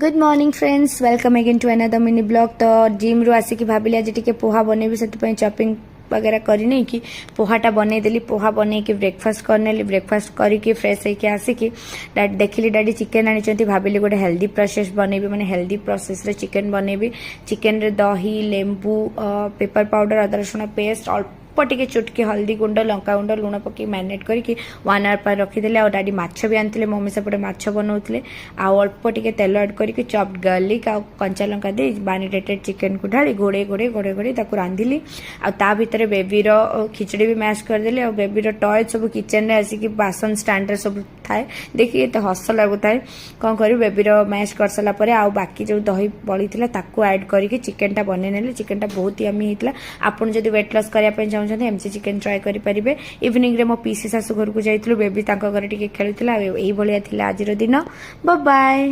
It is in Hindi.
Good morning friends, welcome again to another mini blog. तो जिम रु आसिक भाविली आज टी पोहा बनैबी से चॉपिंग वगैरह करनी कि पोहाटा बनईदेली। पोहा बनई कि ब्रेकफास्ट करनेली। ब्रेकफास्ट करके फ्रेश होकर आसिकी देखिली डैडी चिकेन आनी, भाविली गोटे हेल्दी प्रोसेस बनैबी, माने हेल्दी प्रोसेस रे चिकेन बनैबी। चिकेन रे दही, लेंबू, पेपर पाउडर, अदा रसुण पेस्ट, अल्प टे चुटकी हल्दी गुंड, लंका गुंड, लुण पक मैरिनेट करके 1 आवर पर रखीदे। आ डाडी माछ भी आनी, मम्मी सेपटे माछ बनाते। अल्प टे तेल एड करके चॉप्ड गार्लिक आ कंचा लंका दे मैरिनेटेड चिकेन को ढाली घोड़े घोड़े घोड़े घोड़े रांधिली। आ भितर बेबीर खिचड़ी भी मैश करदेली। आ बेबीर टॉय सब किचन रे आसिक बासन स्टैंड रे सब थाए। देखिए एत हस लगुए कौन कर बेबीर मैश कर सारा पर आ बाकी जो दही बड़ी ताकू ऐड करके चिकेनटा बनई नेली। चिकेनटा बहुत यमी होता। आपन जदि वेट लॉस करने चाहते एमसी चिकेन ट्राए करेंगे। इवनिंग रे मो पीसी शाशु घर को जाइलु, बेबी घर टे खेलुला। यही भाया आज दिन। Bye bye.